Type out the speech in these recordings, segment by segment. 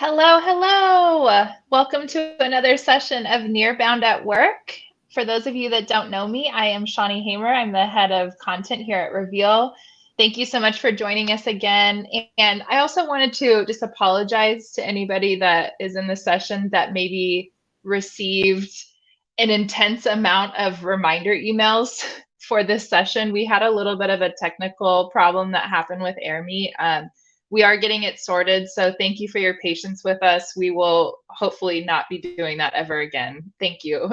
Hello, hello. Welcome to another session of Nearbound at Work. For those of you that don't know me, I am Shawnie Hamer. I'm the head of content here at Reveal. Thank you so much for joining us again. And I also wanted to just apologize to anybody that is in the session that maybe received an intense amount of reminder emails for this session. We had a little bit of a technical problem that happened with AirMe. We are getting it sorted, so thank you for your patience with us. We will hopefully not be doing that ever again. Thank you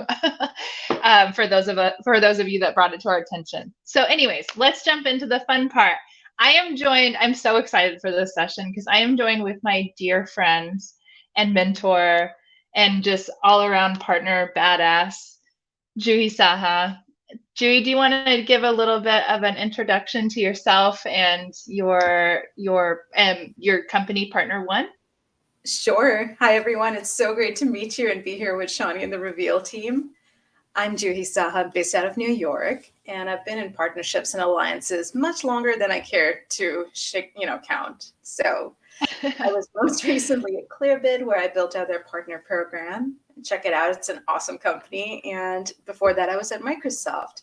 for those of you that brought it to our attention. So anyways, let's jump into the fun part. I'm so excited for this session because I am joined with my dear friend and mentor and just all around partner badass, Juhi Saha. Juhi, do you want to give a little bit of an introduction to yourself and your company, Partner One? Sure. Hi, everyone. It's so great to meet you and be here with Shawnie and the Reveal team. I'm Juhi Saha, based out of New York, and I've been in partnerships and alliances much longer than I care to count. So I was most recently at Clearbit, where I built out their partner program. Check it out. It's an awesome company. And before that, I was at Microsoft,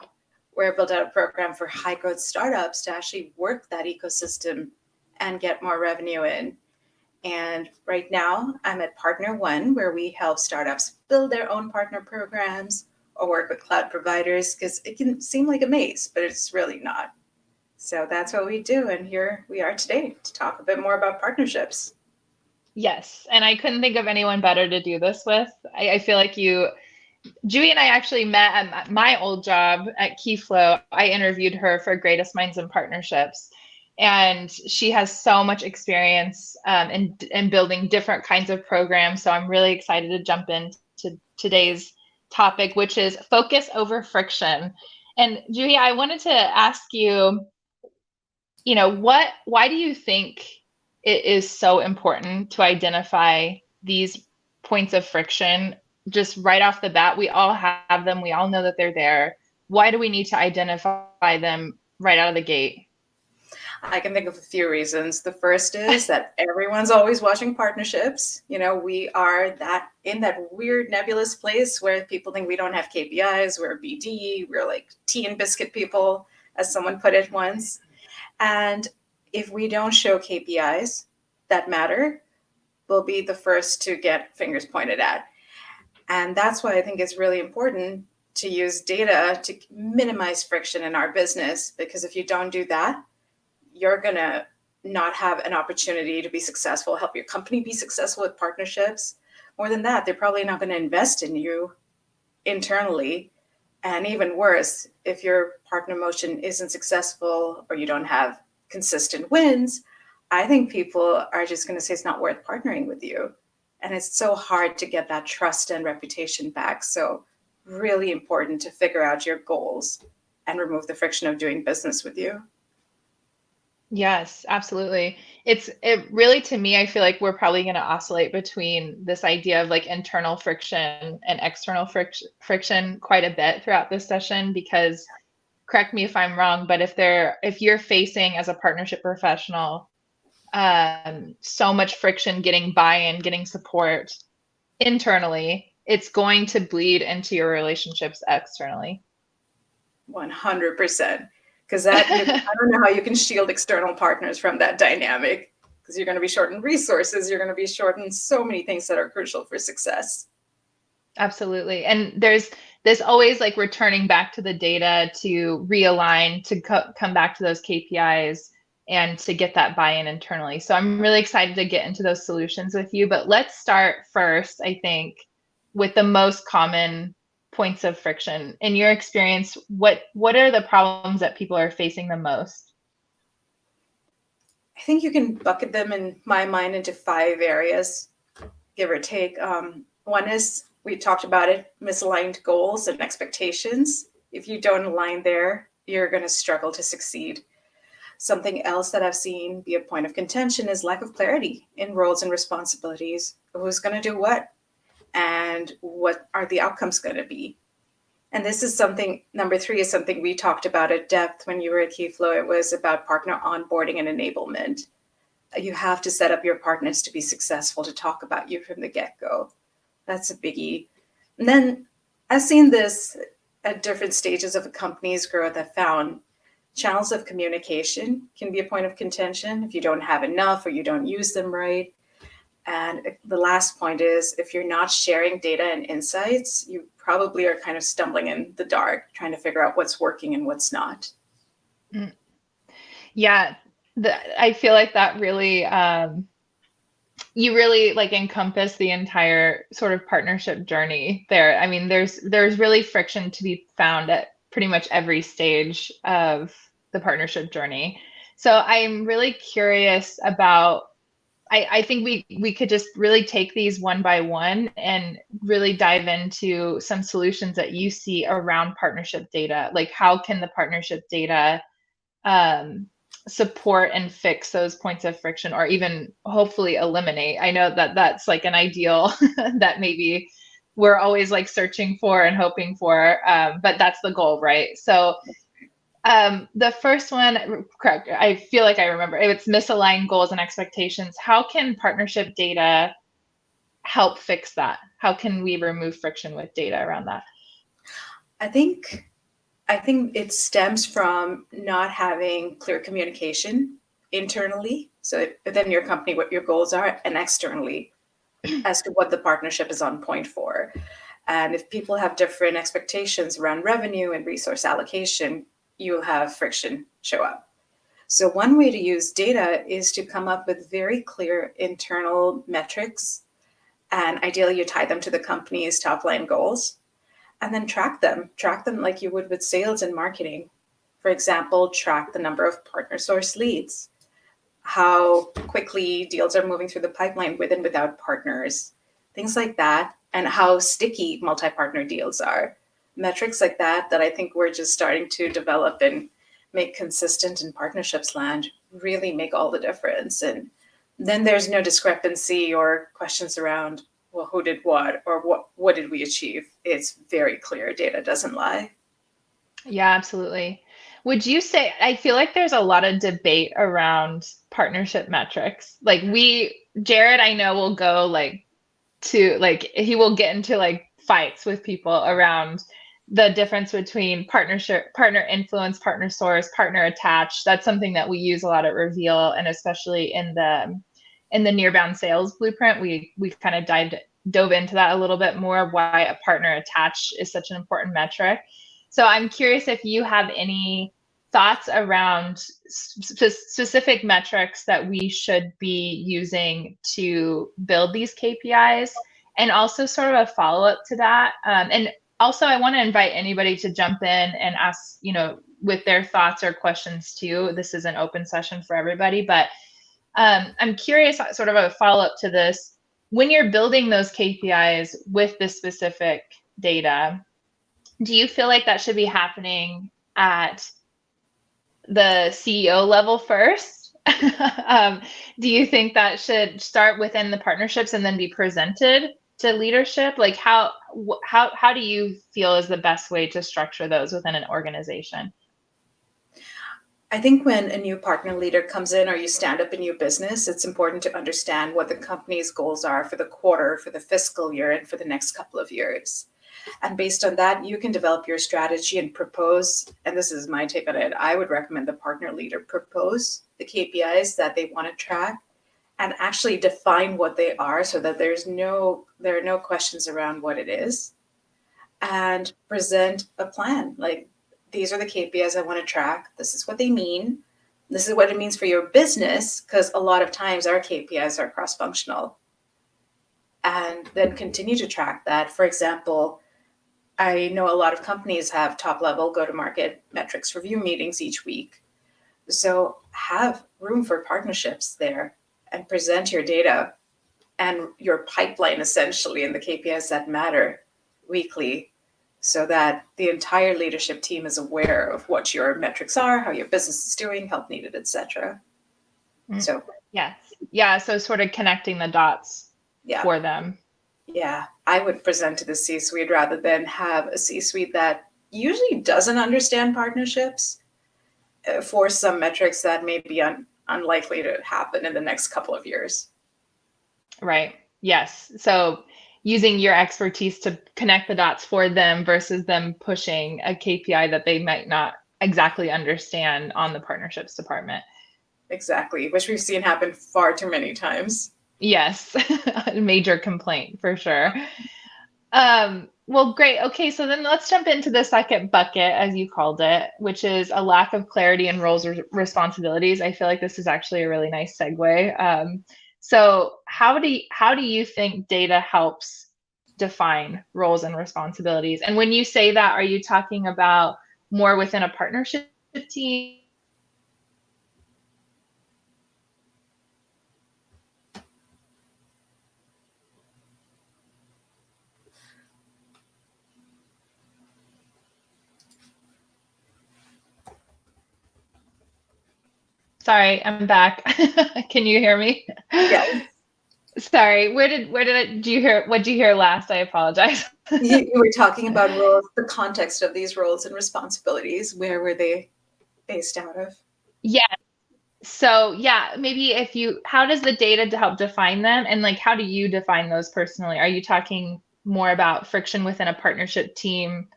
where I built out a program for high growth startups to actually work that ecosystem and get more revenue in. And right now, I'm at Partner One, where we help startups build their own partner programs or work with cloud providers, because it can seem like a maze, but it's really not. So that's what we do. And here we are today to talk a bit more about partnerships. Yes, and I couldn't think of anyone better to do this with. I feel like Juhi and I actually met at my old job at Keyflow. I interviewed her for Greatest Minds and Partnerships, and she has so much experience in building different kinds of programs. So I'm really excited to jump into today's topic, which is focus over friction. And Juhi, I wanted to ask you, why do you think it is so important to identify these points of friction just right off the bat? We all have them. We all know that they're there. Why do we need to identify them right out of the gate? I can think of a few reasons. The first is that everyone's always watching partnerships. We are in that weird nebulous place where people think we don't have KPIs, we're BD, we're like tea and biscuit people, as someone put it once. And if we don't show KPIs that matter, we'll be the first to get fingers pointed at. And that's why I think it's really important to use data to minimize friction in our business, because if you don't do that, you're going to not have an opportunity to be successful, help your company be successful with partnerships. More than that, they're probably not going to invest in you internally. And even worse, if your partner motion isn't successful or you don't have consistent wins, I think people are just going to say it's not worth partnering with you. And it's so hard to get that trust and reputation back. So really important to figure out your goals and remove the friction of doing business with you. Yes, absolutely. It really, to me, I feel like we're probably going to oscillate between this idea of like internal friction and external friction quite a bit throughout this session, because correct me if I'm wrong, but if you're facing as a partnership professional so much friction getting buy-in, getting support internally, it's going to bleed into your relationships externally. 100%. Because I don't know how you can shield external partners from that dynamic, because you're going to be short in resources. You're going to be short in so many things that are crucial for success. Absolutely. And there's always like returning back to the data to realign, to come back to those KPIs and to get that buy-in internally. So I'm really excited to get into those solutions with you. But let's start first, I think, with the most common points of friction. In your experience, what are the problems that people are facing the most? I think you can bucket them in my mind into 5 areas, give or take. One is, we talked about it, misaligned goals and expectations. If you don't align there, you're going to struggle to succeed. Something else that I've seen be a point of contention is lack of clarity in roles and responsibilities. Who's going to do what? And what are the outcomes going to be? And this is something, number 3 is something we talked about at depth when you were at Keyflow. It was about partner onboarding and enablement. You have to set up your partners to be successful, to talk about you from the get-go. That's a biggie. And then I've seen this at different stages of a company's growth. I've found channels of communication can be a point of contention if you don't have enough or you don't use them right. And the last point is, if you're not sharing data and insights, you probably are kind of stumbling in the dark, trying to figure out what's working and what's not. Yeah, I feel like that really, you really like encompass the entire sort of partnership journey there. I mean, there's really friction to be found at pretty much every stage of the partnership journey. So I'm really curious about, I think we could just really take these one by one and really dive into some solutions that you see around partnership data. Like, how can the partnership data support and fix those points of friction, or even hopefully eliminate? I know that that's like an ideal that maybe we're always like searching for and hoping for, but that's the goal, right? So the first one, correct, I feel like I remember, it's misaligned goals and expectations. How can partnership data help fix that? How can we remove friction with data around that? I think it stems from not having clear communication internally, so within your company, what your goals are, and externally as to what the partnership is on point for. And if people have different expectations around revenue and resource allocation, you'll have friction show up. So one way to use data is to come up with very clear internal metrics, and ideally you tie them to the company's top line goals, and then track them like you would with sales and marketing. For example, track the number of partner source leads, how quickly deals are moving through the pipeline with and without partners, things like that, and how sticky multi-partner deals are. Metrics like that I think we're just starting to develop and make consistent in partnerships land really make all the difference. And then there's no discrepancy or questions around, well, who did what, or what did we achieve? It's very clear. Data doesn't lie. Yeah, absolutely. Would you say, I feel like there's a lot of debate around partnership metrics. Like Jared, I know will go like he will get into like fights with people around the difference between partnership, partner influence, partner source, partner attach. That's something that we use a lot at Reveal, and especially in the Nearbound sales blueprint, we kind of dove into that a little bit more, why a partner attach is such an important metric. So I'm curious if you have any thoughts around specific metrics that we should be using to build these KPIs, and also sort of a follow-up to that. And also, I want to invite anybody to jump in and ask, with their thoughts or questions too. This is an open session for everybody, but I'm curious, sort of a follow-up to this, when you're building those KPIs with this specific data, do you feel like that should be happening at the CEO level first? Do you think that should start within the partnerships and then be presented to leadership? Like how do you feel is the best way to structure those within an organization? I think when a new partner leader comes in or you stand up a new business, it's important to understand what the company's goals are for the quarter, for the fiscal year, and for the next couple of years. And based on that, you can develop your strategy and propose, and this is my take on it, I would recommend the partner leader propose the KPIs that they want to track and actually define what they are so that there are no questions around what it is, and present a plan. Like, these are the KPIs I want to track. This is what they mean. This is what it means for your business, because a lot of times our KPIs are cross-functional. And then continue to track that. For example, I know a lot of companies have top-level go-to-market metrics review meetings each week. So have room for partnerships there and present your data and your pipeline essentially and the KPIs that matter weekly, so that the entire leadership team is aware of what your metrics are, how your business is doing, help needed, etc. So yes. Yeah. So sort of connecting the dots for them. Yeah, I would present to the C-suite rather than have a C-suite that usually doesn't understand partnerships for some metrics that may be unlikely to happen in the next couple of years. Right. Yes. So using your expertise to connect the dots for them versus them pushing a KPI that they might not exactly understand on the partnerships department. Exactly, which we've seen happen far too many times. Yes, a major complaint for sure. Well, great. Okay, so then let's jump into the second bucket, as you called it, which is a lack of clarity in roles or responsibilities. I feel like this is actually a really nice segue. So how do you think data helps define roles and responsibilities? And when you say that, are you talking about more within a partnership team? Sorry, I'm back. Can you hear me? Yes. Sorry, do you hear, what did you hear last? I apologize. You were talking about roles, the context of these roles and responsibilities. Where were they based out of? Yeah. So yeah, maybe how does the data to help define them? And like, how do you define those personally? Are you talking more about friction within a partnership team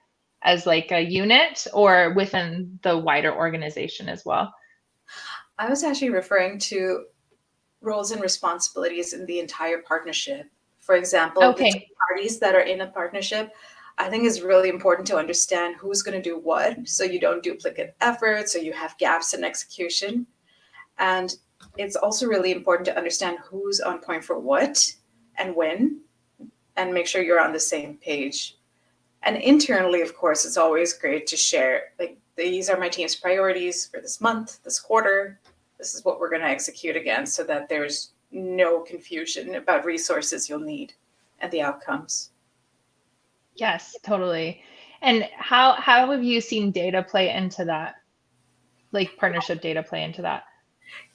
as like a unit or within the wider organization as well? I was actually referring to roles and responsibilities in the entire partnership. For example, the two Okay. parties that are in a partnership, I think it's really important to understand who's going to do what so you don't duplicate efforts or you have gaps in execution. And it's also really important to understand who's on point for what and when, and make sure you're on the same page. And internally, of course, it's always great to share, like, these are my team's priorities for this month, this quarter. This is what we're going to execute against so that there's no confusion about resources you'll need and the outcomes. Yes, totally. And how have you seen data play into that? Like partnership data play into that?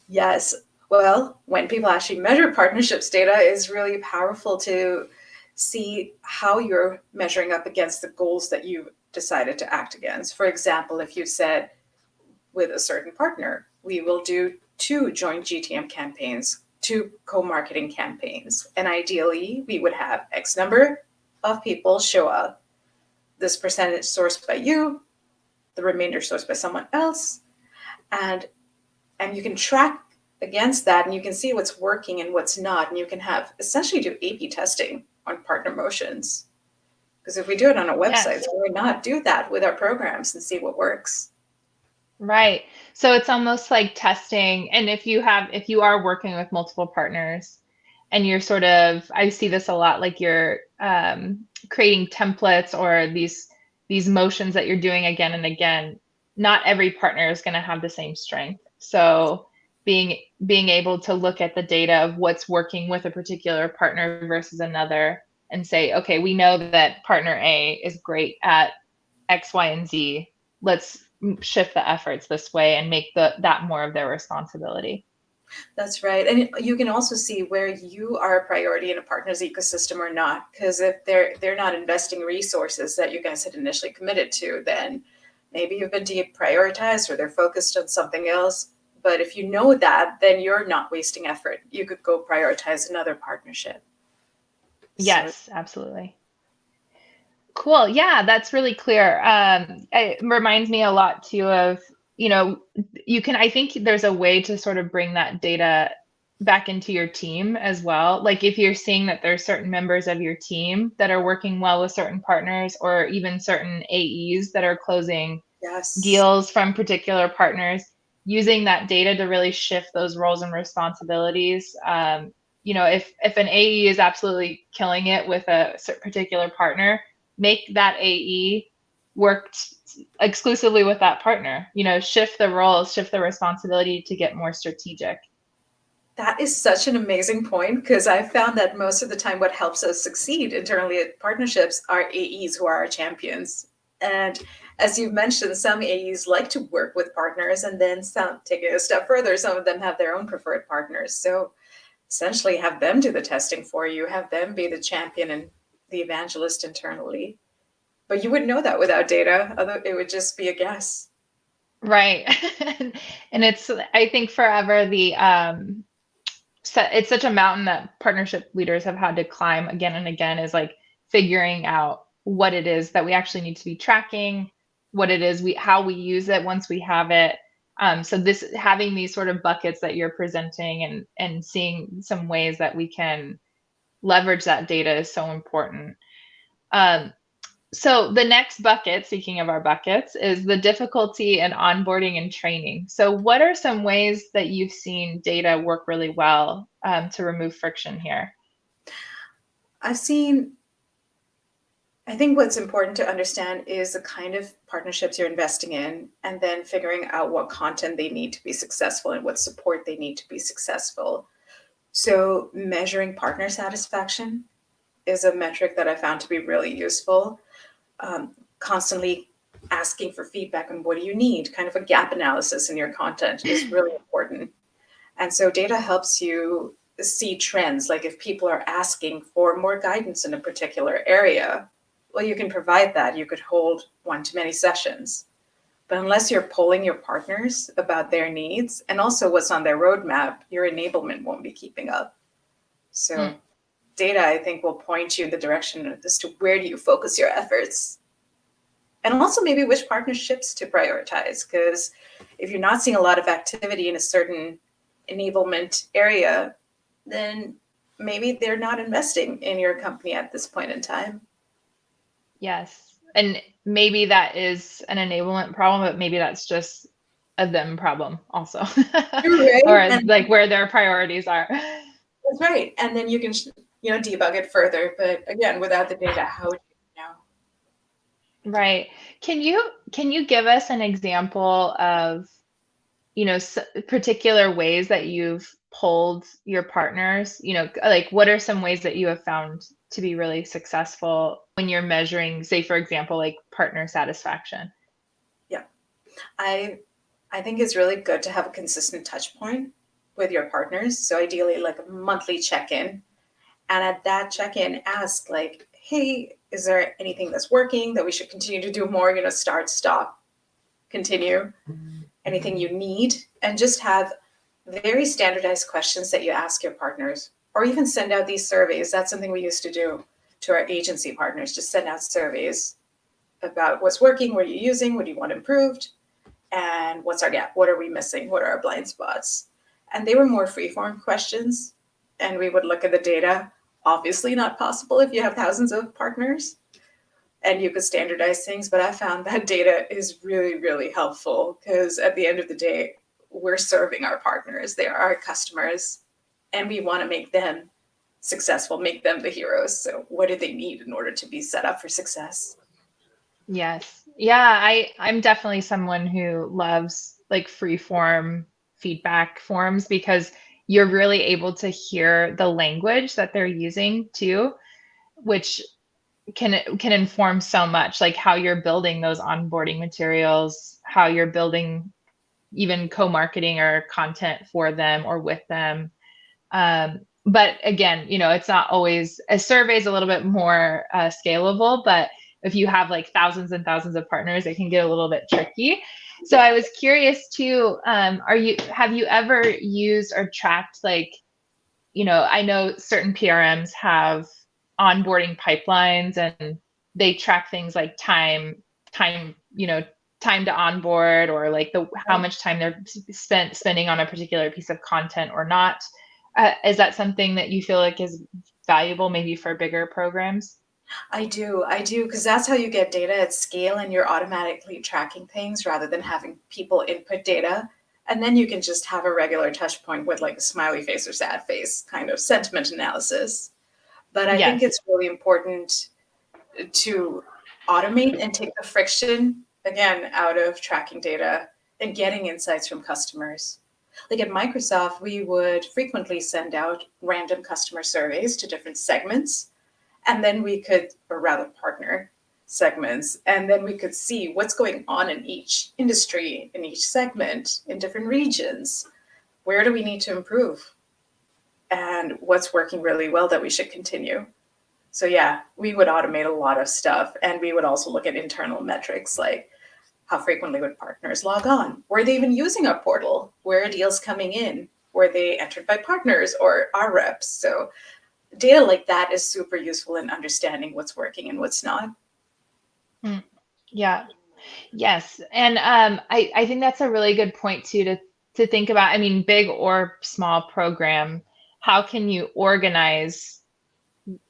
Yes. Well, when people actually measure partnerships data, is really powerful to see how you're measuring up against the goals that you've decided to act against. For example, if you said with a certain partner, we will do 2 joint GTM campaigns, 2 co-marketing campaigns, and ideally we would have X number of people show up, this percentage sourced by you, the remainder sourced by someone else, and you can track against that and you can see what's working and what's not, and you can have essentially do A/B testing on partner motions. Because if we do it on a website, Yes. why not do that with our programs and see what works? Right. So it's almost like testing. And if you are working with multiple partners and you're sort of, I see this a lot, like you're creating templates or these motions that you're doing again and again, not every partner is going to have the same strength. So being able to look at the data of what's working with a particular partner versus another and say, okay, we know that partner A is great at X, Y, and Z. Let's shift the efforts this way and make that more of their responsibility. That's right. And you can also see where you are a priority in a partner's ecosystem or not. Because if they're not investing resources that you guys had initially committed to, then maybe you've been deprioritized or they're focused on something else. But if you know that, then you're not wasting effort. You could go prioritize another partnership. So Yes, absolutely. Cool. Yeah, that's really clear. It reminds me a lot too of, I think there's a way to sort of bring that data back into your team as well. Like if you're seeing that there's certain members of your team that are working well with certain partners or even certain AEs that are closing yes, deals from particular partners, using that data to really shift those roles and responsibilities. If an AE is absolutely killing it with a particular partner, make that AE work exclusively with that partner. Shift the roles, shift the responsibility to get more strategic. that is such an amazing point, because I found that most of the time what helps us succeed internally at partnerships are AEs who are our champions. And as you've mentioned, some AEs like to work with partners, and then some, take it a step further, some of them have their own preferred partners. So essentially have them do the testing for you, have them be the champion and the evangelist internally. But you wouldn't know that without data, other it would just be a guess. Right. And it's, I think forever it's such a mountain that partnership leaders have had to climb again and again, is like figuring out what it is that we actually need to be tracking, what it is how we use it once we have it. So this having these sort of buckets that you're presenting and seeing some ways that we can leverage that data is so important. Um, so the next bucket, speaking of our buckets, is the difficulty in onboarding and training. So what are some ways that you've seen data work really well to remove friction here? I think what's important to understand is the kind of partnerships you're investing in, and then figuring out what content they need to be successful and what support they need to be successful. So measuring partner satisfaction is a metric that I found to be really useful. Constantly asking for feedback on what do you need, kind of a gap analysis in your content is really important. And so data helps you see trends. Like if people are asking for more guidance in a particular area, well, you can provide that. You could hold one-to-many sessions. But unless you're polling your partners about their needs and also what's on their roadmap, your enablement won't be keeping up. So data, I think, will point you in the direction as to where do you focus your efforts. And also maybe which partnerships to prioritize. Because if you're not seeing a lot of activity in a certain enablement area, then maybe they're not investing in your company at this point in time. Yes. And maybe that is an enablement problem, but maybe that's just a them problem also. Right. Or And like where their priorities are. that's right. And then you can, debug it further. But again, without the data, how would you know? Right. Can you give us an example of, particular ways that you've polled your partners? Like what are some ways that you have found to be really successful when you're measuring, say, for example, like partner satisfaction? Yeah. I think it's really good to have a consistent touch point with your partners. So ideally like a monthly check-in. And at that check-in, ask like, hey, is there anything that's working that we should continue to do more? Start, stop, continue, anything you need, and just have very standardized questions that you ask your partners, or even send out these surveys. That's something we used to do to our agency partners, just send out surveys about what's working, what are you using, what do you want improved, and what's our gap, what are we missing, what are our blind spots. And they were more free-form questions, and we would look at the data. Obviously not possible if you have thousands of partners and you could standardize things, but I found that data is really, really helpful because at the end of the day, we're serving our partners. They are our customers, and we want to make them successful, make them the heroes. So what do they need in order to be set up for success? Yes. Yeah, I'm definitely someone who loves like free form feedback forms because you're really able to hear the language that they're using too, which can inform so much, like how you're building those onboarding materials, how you're building even co-marketing or content for them or with them. But again, it's not always, a survey is a little bit more scalable, but if you have like thousands and thousands of partners, it can get a little bit tricky. So I was curious too, have you ever used or tracked like, I know certain PRMs have onboarding pipelines and they track things like time, time to onboard, or like how much time they're spending on a particular piece of content or not. Is that something that you feel like is valuable maybe for bigger programs? I do, because that's how you get data at scale and you're automatically tracking things rather than having people input data. And then you can just have a regular touch point with like a smiley face or sad face kind of sentiment analysis. But I think Yes. it's really important to automate and take the friction again out of tracking data and getting insights from customers. Like at Microsoft, we would frequently send out random customer surveys to different segments, and then we could, or rather partner segments, and then we could see what's going on in each industry, in each segment, in different regions. Where do we need to improve? And what's working really well that we should continue? So yeah, we would automate a lot of stuff, and we would also look at internal metrics like How frequently would partners log on? Were they even using our portal? Where are deals coming in? Were they entered by partners or our reps? So data like that is super useful in understanding what's working and what's not. Yeah. Yes. And I think that's a really good point too to think about. I mean, big or small program, how can you organize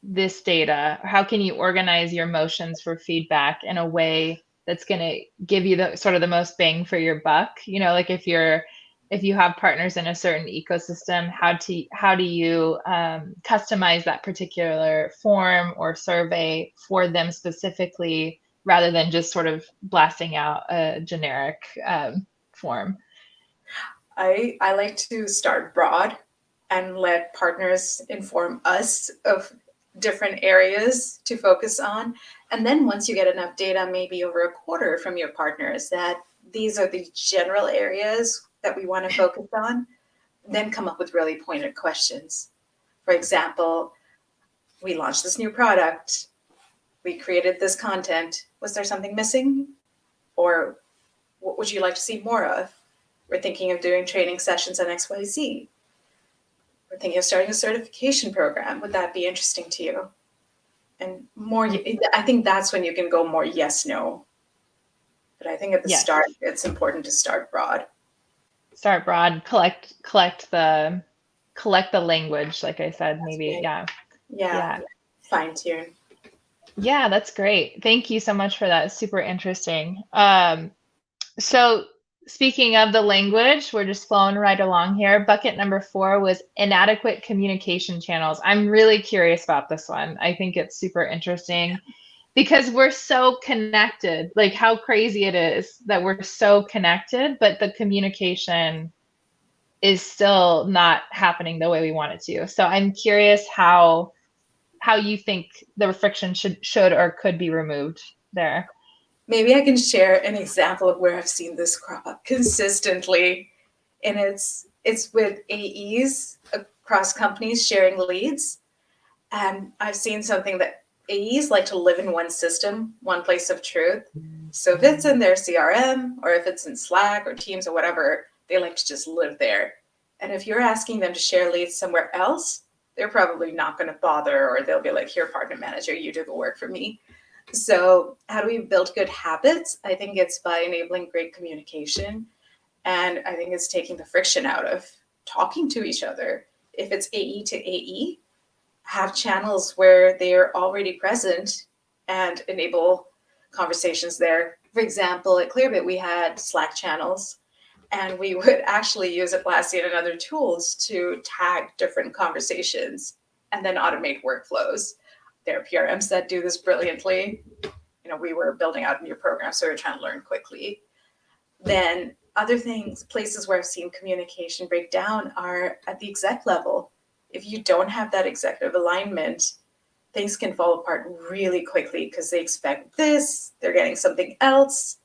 this data? How can you organize your motions for feedback in a way that's going to give you the sort of the most bang for your buck? You know, like if you have partners in a certain ecosystem, how do you customize that particular form or survey for them specifically, rather than just sort of blasting out a generic form? I like to start broad and let partners inform us of different areas to focus on. And then once you get enough data, maybe over a quarter from your partners, that these are the general areas that we want to focus on, then come up with really pointed questions. For example, we launched this new product, we created this content. Was there something missing? Or what would you like to see more of? We're thinking of doing training sessions on XYZ. We're thinking of starting a certification program. Would that be interesting to you? And more, I think that's when you can go more yes, no. But I think at the start, it's important to start broad. Start broad, collect the language, like I said, maybe. Yeah. Fine tune. Yeah, that's great. Thank you so much for that. It's super interesting. So speaking of the language, we're just flowing right along here. Bucket number 4 was inadequate communication channels. I'm really curious about this one. I think it's super interesting because we're so connected. Like, how crazy it is that we're so connected, but the communication is still not happening the way we want it to. So I'm curious how you think the friction should or could be removed there. Maybe I can share an example of where I've seen this crop up consistently. And it's with AEs across companies sharing leads. And I've seen something that AEs like to live in one system, one place of truth. So if it's in their CRM or if it's in Slack or Teams or whatever, they like to just live there. And if you're asking them to share leads somewhere else, they're probably not going to bother, or they'll be like, here, partner manager, you do the work for me. So how do we build good habits? I think it's by enabling great communication. And I think it's taking the friction out of talking to each other. If it's AE to AE, have channels where they're already present and enable conversations there. For example, at Clearbit, we had Slack channels, and we would actually use Atlassian and other tools to tag different conversations and then automate workflows. There are PRMs that do this brilliantly. You know, we were building out a new program, so we were trying to learn quickly. Then other things, places where I've seen communication break down are at the exec level. If you don't have that executive alignment, things can fall apart really quickly because they expect this, they're getting something else,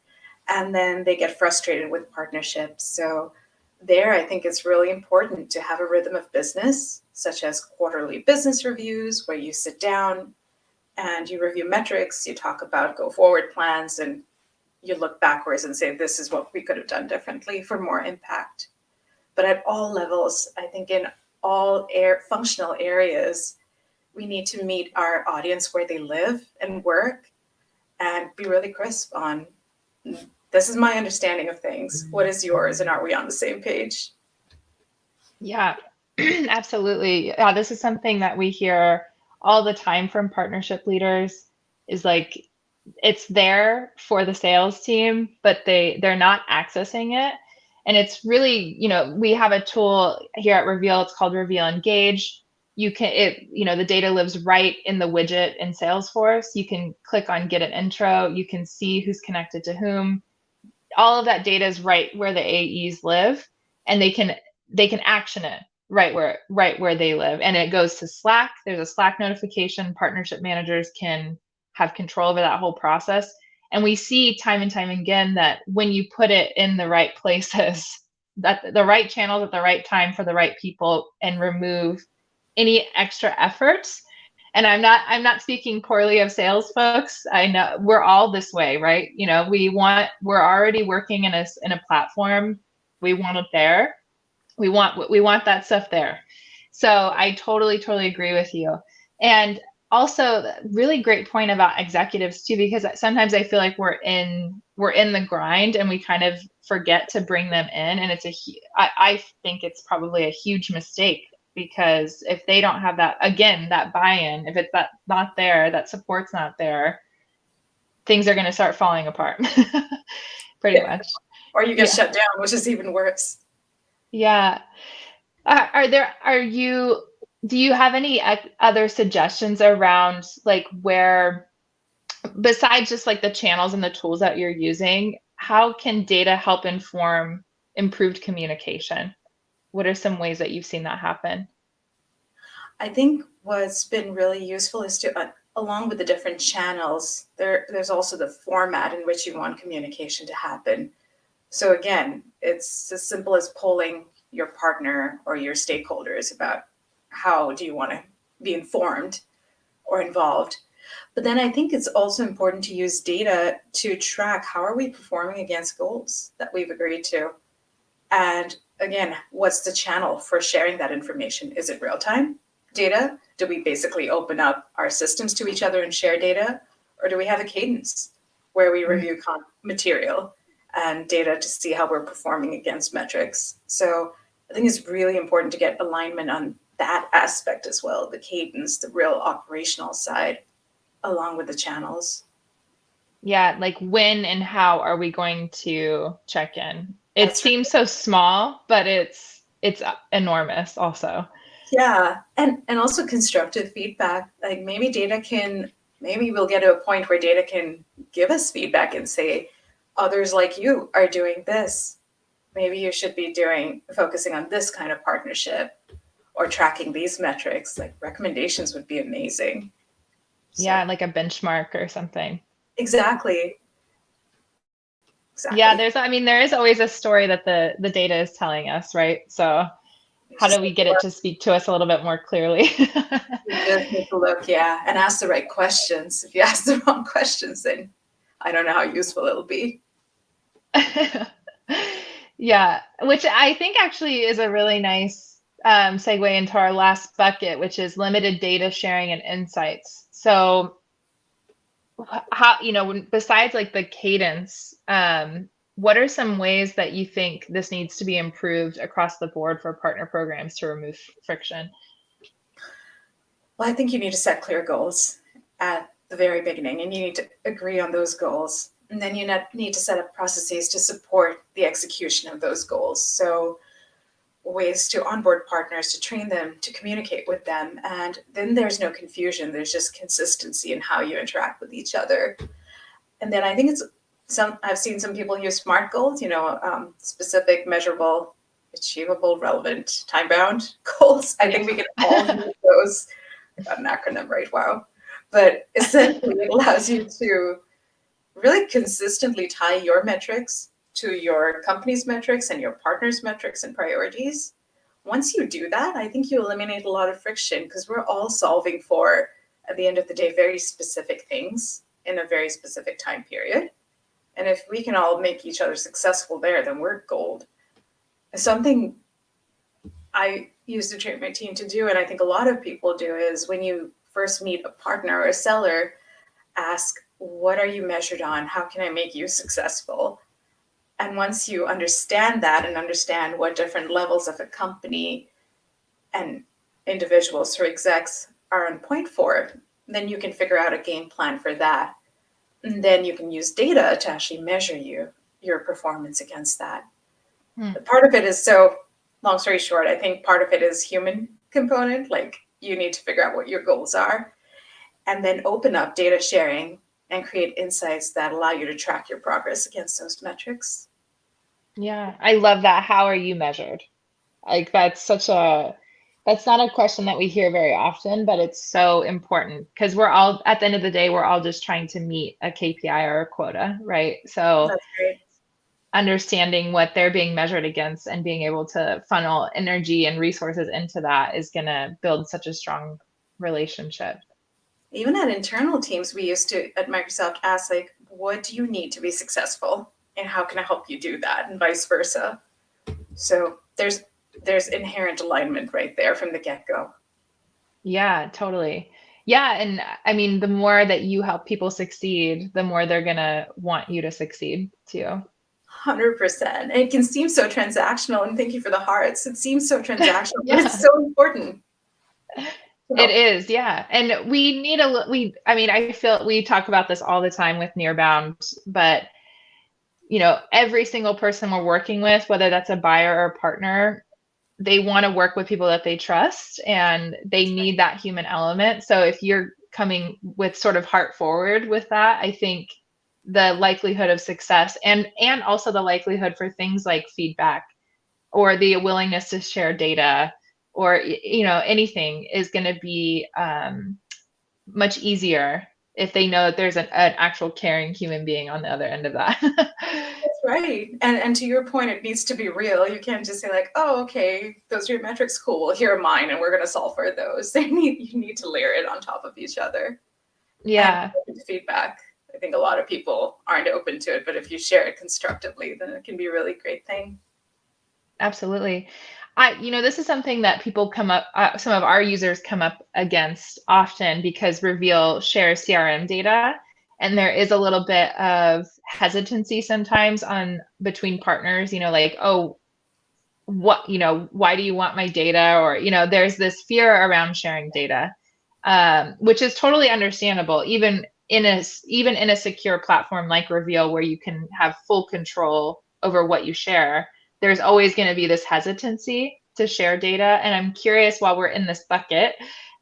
and then they get frustrated with partnerships. So there, I think it's really important to have a rhythm of business, such as quarterly business reviews, where you sit down and you review metrics, you talk about go forward plans, and you look backwards and say, this is what we could have done differently for more impact. But at all levels, I think in all functional areas, we need to meet our audience where they live and work and be really crisp on, this is my understanding of things. What is yours? And are we on the same page? Yeah, absolutely. Yeah, this is something that we hear all the time from partnership leaders, is like, it's there for the sales team, but they're not accessing it. And it's really, we have a tool here at Reveal. It's called Reveal Engage. The data lives right in the widget in Salesforce. You can click on Get an Intro. You can see who's connected to whom. All of that data is right where the AEs live, and they can action it right where they live. And it goes to Slack. There's a Slack notification. Partnership managers can have control over that whole process. And we see time and time again that when you put it in the right places, that the right channels at the right time for the right people, and remove any extra efforts And I'm not speaking poorly of sales folks. I know we're all this way, right? We're already working in a platform. We want it there. We want that stuff there. So I totally, totally agree with you. And also really great point about executives too, because sometimes I feel like we're in the grind and we kind of forget to bring them in. And I think it's probably a huge mistake, because if they don't have that, again, that buy-in, if it's not there, that support's not there, things are going to start falling apart pretty much. Or you get shut down, which is even worse. Yeah. Do you have any other suggestions around like where, besides just like the channels and the tools that you're using, how can data help inform improved communication? What are some ways that you've seen that happen? I think what's been really useful is to, along with the different channels, there's also the format in which you want communication to happen. So again, it's as simple as polling your partner or your stakeholders about how do you want to be informed or involved. But then I think it's also important to use data to track how are we performing against goals that we've agreed to. And again, what's the channel for sharing that information? Is it real-time data? Do we basically open up our systems to each other and share data? Or do we have a cadence where we review material and data to see how we're performing against metrics? So I think it's really important to get alignment on that aspect as well, the cadence, the real operational side, along with the channels. Yeah, like when and how are we going to check in? It That's seems so small, but it's enormous also. Yeah, and also constructive feedback. Like maybe we'll get to a point where data can give us feedback and say, others like you are doing this. Maybe you should be focusing on this kind of partnership or tracking these metrics. Like recommendations would be amazing. Yeah, like a benchmark or something. Exactly. Yeah, there is always a story that the data is telling us, right? So how do we get it to speak to us a little bit more clearly? You just need to look, yeah, and ask the right questions. If you ask the wrong questions, then I don't know how useful it'll be. Yeah, which I think actually is a really nice segue into our last bucket, which is limited data sharing and insights. So how, besides like the cadence, what are some ways that you think this needs to be improved across the board for partner programs to remove friction? Well, I think you need to set clear goals at the very beginning, and you need to agree on those goals. And then you need to set up processes to support the execution of those goals. So ways to onboard partners, to train them, to communicate with them. And then there's no confusion. There's just consistency in how you interact with each other. And then I think I've seen some people use SMART goals, specific, measurable, achievable, relevant, time-bound goals. I think we can all use those. I got an acronym right, wow. But essentially it allows you to really consistently tie your metrics to your company's metrics and your partner's metrics and priorities. Once you do that, I think you eliminate a lot of friction, because we're all solving for, at the end of the day, very specific things in a very specific time period. And if we can all make each other successful there, then we're gold. Something I used to train my team to do, and I think a lot of people do, is when you first meet a partner or a seller, ask, what are you measured on? How can I make you successful? And once you understand that and understand what different levels of a company and individuals or execs are on point for, then you can figure out a game plan for that. And then you can use data to actually measure your performance against that. Part of it is, so long story short, I think part of it is human component. Like you need to figure out what your goals are and then open up data sharing and create insights that allow you to track your progress against those metrics. Yeah, I love that. How are you measured? Like that's not a question that we hear very often, but it's so important, because we're all, at the end of the day, we're all just trying to meet a KPI or a quota, right? So That's great. Understanding what they're being measured against and being able to funnel energy and resources into that is going to build such a strong relationship. even at internal teams, we used to at Microsoft ask, like, what do you need to be successful, and how can I help you do that, and vice versa. So there's inherent alignment right there from the get-go. Yeah, totally. Yeah, and I mean, the more that you help people succeed, the more they're gonna want you to succeed too. 100%. And it can seem so transactional, and thank you for the hearts. It seems so transactional, but Yeah. it's so important. It is, yeah. And we need I mean, I feel we talk about this all the time with Nearbound, but every single person we're working with, whether that's a buyer or a partner, they want to work with people that they trust and they need that human element. So if you're coming with sort of heart forward with that, I think the likelihood of success and also the likelihood for things like feedback or the willingness to share data or anything is going to be much easier if they know that there's an actual caring human being on the other end of that. That's right. And to your point, it needs to be real. You can't just say like, oh, okay, those are your metrics, cool. Well, here are mine, and we're going to solve for those. You need to layer it on top of each other. Yeah. And feedback. I think a lot of people aren't open to it, but if you share it constructively, then it can be a really great thing. Absolutely. This is something that people come up, some of our users come up against often because Reveal shares CRM data, and there is a little bit of hesitancy sometimes between partners, like, oh, what, why do you want my data? Or, there's this fear around sharing data, which is totally understandable, even in a secure platform like Reveal, where you can have full control over what you share. There's always going to be this hesitancy to share data. And I'm curious, while we're in this bucket,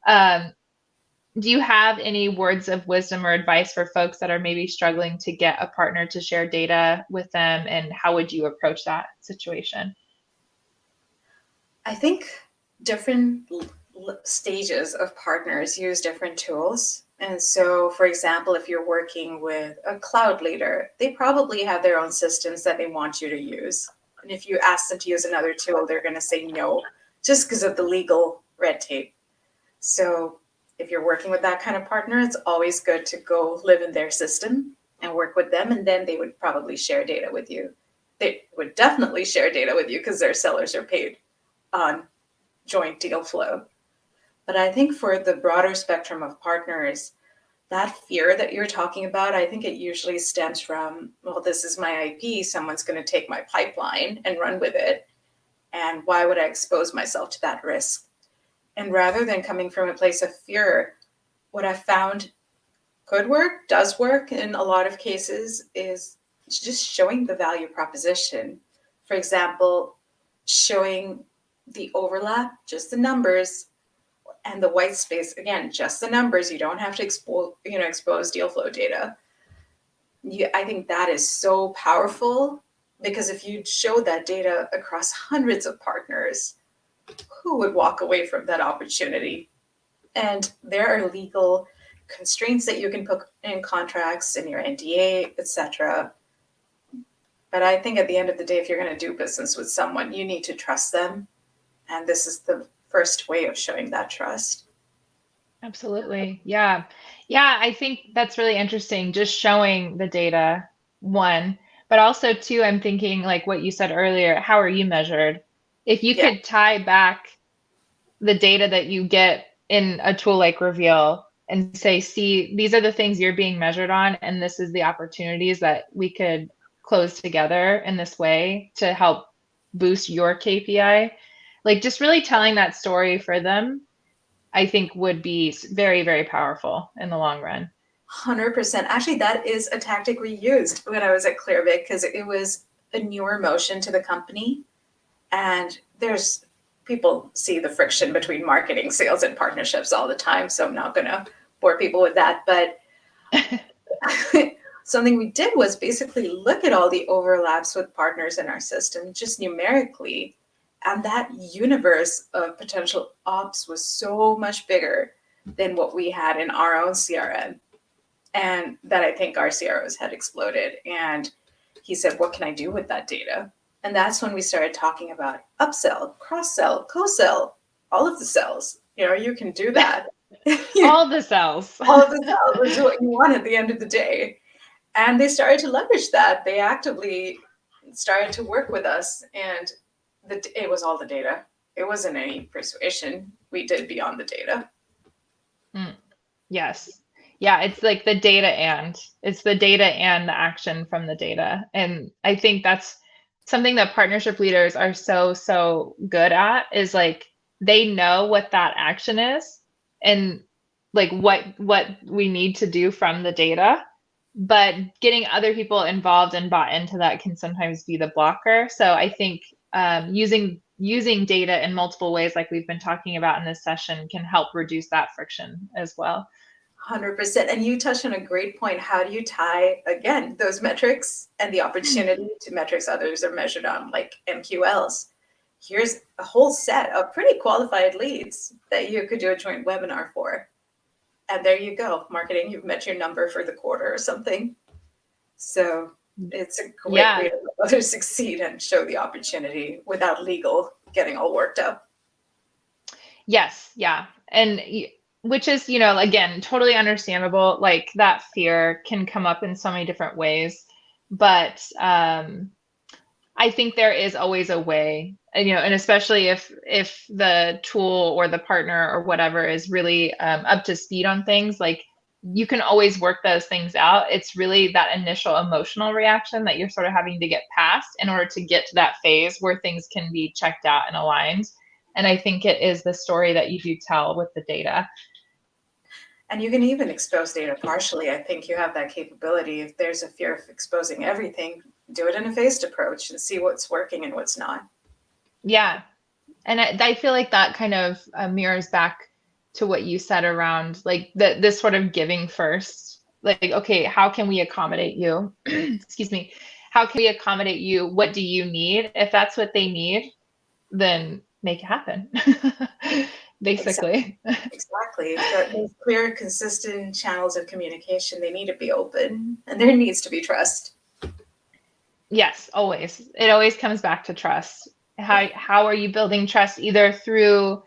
do you have any words of wisdom or advice for folks that are maybe struggling to get a partner to share data with them? And how would you approach that situation? I think different stages of partners use different tools. And so, for example, if you're working with a cloud leader, they probably have their own systems that they want you to use. And if you ask them to use another tool, they're going to say no, just because of the legal red tape. So if you're working with that kind of partner, it's always good to go live in their system and work with them. And then they would probably share data with you. They would definitely share data with you because their sellers are paid on joint deal flow. But I think for the broader spectrum of partners, that fear that you're talking about, I think it usually stems from, well, this is my IP, someone's going to take my pipeline and run with it. And why would I expose myself to that risk? And rather than coming from a place of fear, what I've found could work, does work in a lot of cases, is just showing the value proposition. For example, showing the overlap, just the numbers, and the white space, again, just the numbers. You don't have to expose deal flow data. I think that is so powerful, because if you show that data across hundreds of partners, who would walk away from that opportunity? And there are legal constraints that you can put in contracts, in your NDA, etc. But I think at the end of the day, if you're going to do business with someone, you need to trust them. And this is the first way of showing that trust. Absolutely. Yeah. Yeah, I think that's really interesting. Just showing the data, one, but also two, I'm thinking like what you said earlier, how are you measured? If you Yeah. could tie back the data that you get in a tool like Reveal and say, see, these are the things you're being measured on, and this is the opportunities that we could close together in this way to help boost your KPI. Like just really telling that story for them, I think would be very, very powerful in the long run. 100%. Actually, that is a tactic we used when I was at Clearbit, because it was a newer motion to the company. And there's people see the friction between marketing, sales, and partnerships all the time. So I'm not going to bore people with that. But something we did was basically look at all the overlaps with partners in our system, just numerically. And that universe of potential ops was so much bigger than what we had in our own CRM. And that I think our CROs had exploded. And he said, what can I do with that data? And that's when we started talking about upsell, cross-sell, co-sell, all of the cells. You can do that. All the cells. All of the cells is what you want at the end of the day. And they started to leverage that. They actively started to work with us, and it was all the data. It wasn't any persuasion. We did beyond the data. Yes. Yeah, it's like the data and the action from the data. And I think that's something that partnership leaders are so good at, is like they know what that action is and like what we need to do from the data. But getting other people involved and bought into that can sometimes be the blocker. So I think using data in multiple ways, like we've been talking about in this session, can help reduce that friction as well. 100%. And you touched on a great point. How do you tie, again, those metrics and the opportunity to metrics others are measured on, like MQLs? Here's a whole set of pretty qualified leads that you could do a joint webinar for. And there you go, marketing, you've met your number for the quarter or something. So it's a great way to let others succeed and show the opportunity without legal getting all worked up. Yes, yeah. And which is, again, totally understandable. Like that fear can come up in so many different ways. But I think there is always a way, and especially if the tool or the partner or whatever is really up to speed on things, like you can always work those things out. It's really that initial emotional reaction that you're sort of having to get past in order to get to that phase where things can be checked out and aligned. And I think it is the story that you do tell with the data. And you can even expose data partially. I think you have that capability. If there's a fear of exposing everything, do it in a phased approach and see what's working and what's not. Yeah. And I feel like that kind of mirrors back to what you said around like this sort of giving first. Like, okay, how can we accommodate you? Excuse me. How can we accommodate you? What do you need? If that's what they need, then make it happen. Basically. Exactly. Those clear, consistent channels of communication, they need to be open, and there needs to be trust. Yes, always. It always comes back to trust. How are you building trust either through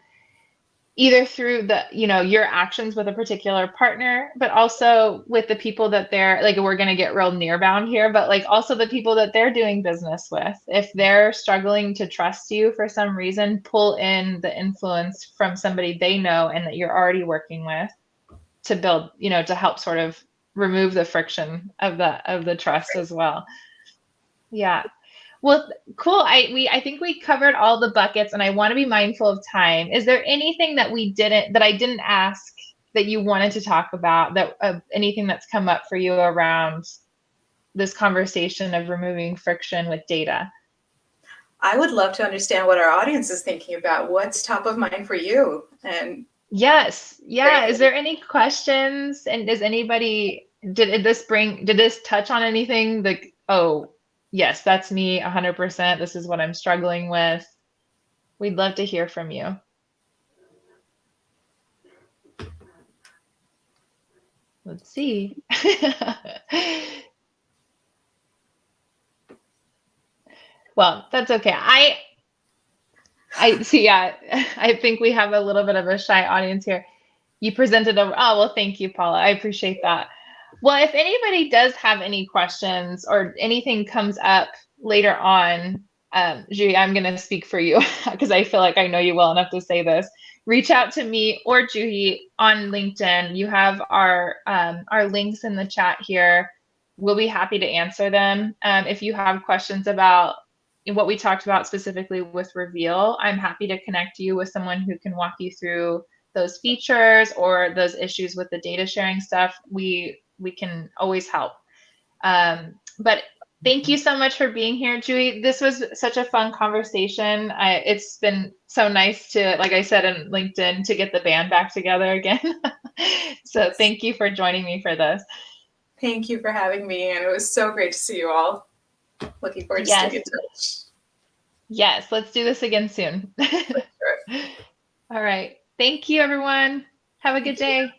the, your actions with a particular partner, but also with the people that they're like, we're going to get real nearbound here, but like also the people that they're doing business with. If they're struggling to trust you for some reason, pull in the influence from somebody they know and that you're already working with to build, to help sort of remove the friction of the trust as well. Yeah. Well, cool. I think we covered all the buckets, and I want to be mindful of time. Is there anything that I didn't ask that you wanted to talk about, that anything that's come up for you around this conversation of removing friction with data? I would love to understand what our audience is thinking about. What's top of mind for you? And yes. Yeah. Is there any questions? And did this touch on anything? Like, oh, yes, that's me 100%. This is what I'm struggling with. We'd love to hear from you. Let's see. Well, that's okay. I see. Yeah, I think we have a little bit of a shy audience here. You presented over. Oh, well, thank you, Paula. I appreciate that. Well, if anybody does have any questions or anything comes up later on, Juhi, I'm going to speak for you because I feel like I know you well enough to say this. Reach out to me or Juhi on LinkedIn. You have our links in the chat here. We'll be happy to answer them. If you have questions about what we talked about specifically with Reveal, I'm happy to connect you with someone who can walk you through those features or those issues with the data sharing stuff. We can always help. But thank you so much for being here, Juhi. This was such a fun conversation. It's been so nice to, like I said in LinkedIn, to get the band back together again. So thank you for joining me for this. Thank you for having me. And it was so great to see you all. Looking forward to staying in touch. Yes, let's do this again soon. Sure. All right. Thank you, everyone. Have a good day.